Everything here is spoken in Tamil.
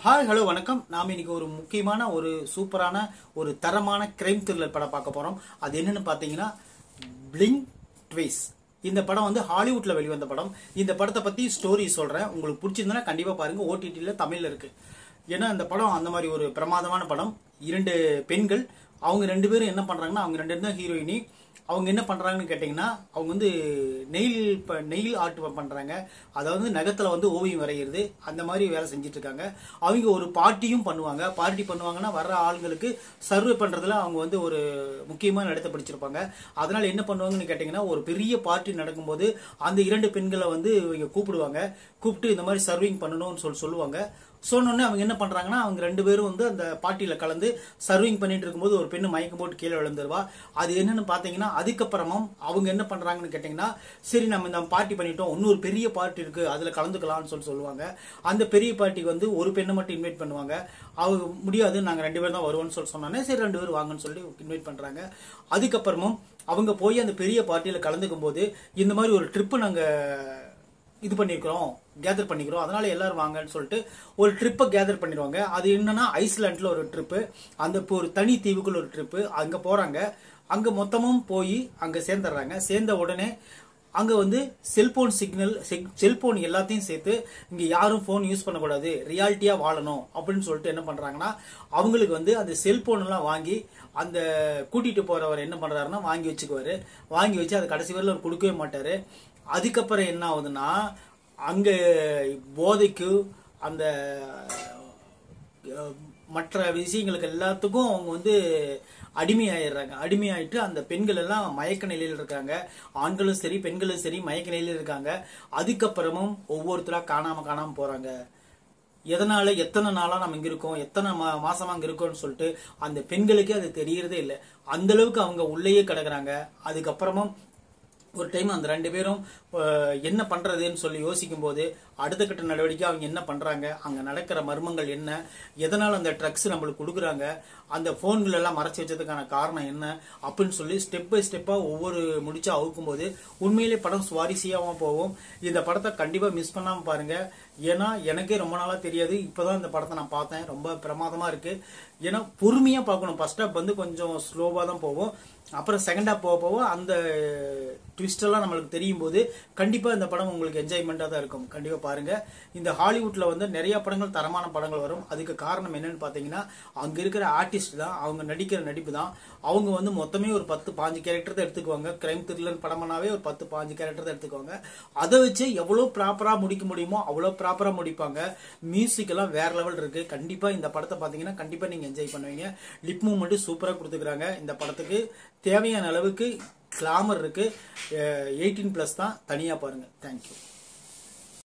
ஹாய் ஹலோ வணக்கம். நாம் இன்னைக்கு ஒரு முக்கியமான ஒரு சூப்பரான ஒரு தரமான கிரைம் த்ரில்லர் படம் பார்க்க போறோம். அது என்னன்னு பார்த்தீங்கன்னா பிளிங்க் ட்விஸ். இந்த படம் வந்து ஹாலிவுட்ல வெளிவந்த படம். இந்த படத்தை பத்தி ஸ்டோரி சொல்றேன். உங்களுக்கு பிடிச்சிருந்தா கண்டிப்பா பாருங்க. ஓடிடில தமிழ்ல இருக்கு. ஏன்னா இந்த படம் அந்த மாதிரி ஒரு பிரமாதமான படம். இரண்டு பெண்கள், அவங்க ரெண்டு பேரும் என்ன பண்றாங்கன்னா, அவங்க ரெண்டு பேரும் தான் ஹீரோயினி. அவங்க என்ன பண்றாங்கன்னு கேட்டீங்கன்னா, அவங்க வந்து நெயில் ஆர்ட் பண்றாங்க. அதாவது நகத்துல வந்து ஓவியம் வரைகிறது, அந்த மாதிரி வேலை செஞ்சுட்டு இருக்காங்க. அவங்க ஒரு பார்ட்டியும் பண்ணுவாங்க. பார்ட்டி பண்ணுவாங்கன்னா வர்ற ஆளுங்களுக்கு சர்வே பண்றதுல அவங்க வந்து ஒரு முக்கியமான இடத்தை பிடிச்சிருப்பாங்க. அதனால என்ன பண்ணுவாங்கன்னு கேட்டீங்கன்னா, ஒரு பெரிய பார்ட்டி நடக்கும்போது அந்த இரண்டு பெண்களை வந்து இவங்க கூப்பிட்டு இந்த மாதிரி சர்விங் பண்ணணும்னு சொல்லுவாங்க. சொன்னோடனே அவங்க என்ன பண்றாங்கன்னா, அவங்க ரெண்டு பேரும் வந்து அந்த பார்ட்டியில கலந்து சர்விங் பண்ணிட்டு இருக்கும்போது ஒரு பெண்ணு மயக்கம் போட்டு கீழே விழுந்துருவா. அது என்னன்னு பாத்தீங்கன்னா, அதுக்கப்புறமும் அவங்க என்ன பண்றாங்கன்னு கேட்டீங்கன்னா, சரி நம்ம இந்த பார்ட்டி பண்ணிட்டோம், இன்னொரு பெரிய பார்ட்டி இருக்கு, அதுல கலந்துக்கலாம்னு சொல்லுவாங்க. அந்த பெரிய பார்ட்டிக்கு வந்து ஒரு பெண்ணை மட்டும் இன்வைட் பண்ணுவாங்க. அவங்க முடியாது, நாங்க ரெண்டு பேரும் தான் வருவோம்னு சொன்னோன்னே சரி ரெண்டு பேரும் வாங்கன்னு சொல்லி இன்வைட் பண்றாங்க. அதுக்கப்புறமும் அவங்க போய் அந்த பெரிய பார்ட்டியில கலந்துக்கும் போது, இந்த மாதிரி ஒரு ட்ரிப்பு நாங்க இது பண்ணிக்கிறோம், கேதர் பண்ணிக்கிறோம், அதனால எல்லாரும் வாங்கன்னு சொல்லிட்டு ஒரு ட்ரிப்பை கேதர் பண்ணிடுவாங்க. அது என்னன்னா ஐஸ்லாண்ட்ல ஒரு ட்ரிப்பு, அந்த ஒரு தனி தீவுக்குள்ள ஒரு ட்ரிப்பு. அங்க போறாங்க. அங்க மொத்தமும் போய் அங்க சேர்ந்துடுறாங்க. சேர்ந்த உடனே அங்க வந்து செல்போன் சிக்னல், செல்போன் எல்லாத்தையும் சேர்த்து இங்க யாரும் போன் யூஸ் பண்ணக்கூடாது, ரியாலிட்டியா வாழணும் அப்படின்னு சொல்லிட்டு என்ன பண்றாங்கன்னா, அவங்களுக்கு வந்து அந்த செல்போன் எல்லாம் வாங்கி அந்த கூட்டிட்டு போறவர் என்ன பண்றாருன்னா வாங்கி வச்சுக்குவாரு. வாங்கி வச்சு அதை கடைசி வரையில அவர் கொடுக்கவே மாட்டாரு. அதுக்கப்புறம் என்ன ஆகுதுன்னா, அங்க போதைக்கு அந்த மற்ற விஷயங்களுக்கு எல்லாத்துக்கும் அவங்க வந்து அடிமையாயிடுறாங்க. அடிமையாயிட்டு அந்த பெண்கள் எல்லாம் மயக்க நிலையில் இருக்காங்க. ஆண்களும் சரி பெண்களும் சரி மயக்க நிலையில் இருக்காங்க. அதுக்கப்புறமும் ஒவ்வொருத்தரா காணாம போறாங்க. எதனால, எத்தனை நாளா நம்ம இங்க இருக்கோம், எத்தனை மாசமா அங்க இருக்கோம்னு சொல்லிட்டு அந்த பெண்களுக்கே அது தெரியறதே இல்லை. அந்த அளவுக்கு அவங்க உள்ளேயே கிடக்குறாங்க. அதுக்கப்புறமும் ஒரு டைம் அந்த ரெண்டு பேரும் என்ன பண்றதுன்னு சொல்லி யோசிக்கும் போது அடுத்த கட்ட நடவடிக்கை அவங்க என்ன பண்றாங்க, அங்க நடக்கிற மர்மங்கள் என்ன, எதனால அந்த ட்ரக்ஸ் நம்மளுக்கு கொடுக்குறாங்க, அந்த போன்கள் எல்லாம் மறைச்சு வச்சதுக்கான காரணம் என்ன அப்படின்னு சொல்லி ஸ்டெப் பை ஸ்டெப்பா ஒவ்வொரு முடிச்சா அவுக்கும் போது உண்மையிலே படம் சுவாரஸ்யமா போகும். இந்த படத்தை கண்டிப்பா மிஸ் பண்ணாம பாருங்க. ஏன்னா எனக்கே ரொம்ப நாளா தெரியாது, இப்பதான் இந்த படத்தை நான் பார்த்தேன். ரொம்ப பிரமாதமா இருக்கு. ஏன்னா பொறுமையா பார்க்கணும். ஃபர்ஸ்ட் ஹாப் வந்து கொஞ்சம் ஸ்லோவா தான் போகும். அப்புறம் செகண்ட் ஹாப் போக அந்த ட்விஸ்ட் எல்லாம் நம்மளுக்கு தெரியும் போது கண்டிப்பா இந்த படம் உங்களுக்கு என்ஜாய்மெண்டா தான் இருக்கும். கண்டிப்பா பாருங்க. இந்த ஹாலிவுட்ல வந்து நிறைய படங்கள், தரமான படங்கள் வரும். அதுக்கு காரணம் என்னன்னு பாத்தீங்கன்னா, அங்க இருக்கிற ஆர்டிஸ்ட் தான், அவங்க நடிக்கிற நடிப்பு தான். அவங்க வந்து மொத்தமே ஒரு 10-15 கேரக்டர் தான் எடுத்துக்குவாங்க. கிரைம் த்ரில்லர் படம்னாவே ஒரு 10-15 கேரக்டர் தான் எடுத்துக்குவாங்க. அதை வச்சு எவ்வளவு ப்ராப்பரா முடிக்க முடியுமோ அவ்வளவு ப்ராப்பரா முடிப்பாங்க. மியூசிக் எல்லாம் வேற லெவல் இருக்கு. கண்டிப்பா இந்த படத்தை பாத்தீங்கன்னா கண்டிப்பா நீங்க என்ஜாய் பண்ணுவீங்க. லிப் மூவ்மெண்ட் சூப்பரா கொடுத்துக்கிறாங்க. இந்த படத்துக்கு தேவையான அளவுக்கு கிளாமர் இருக்கு. 18+ தான். தனியா பாருங்க. தேங்க்யூ.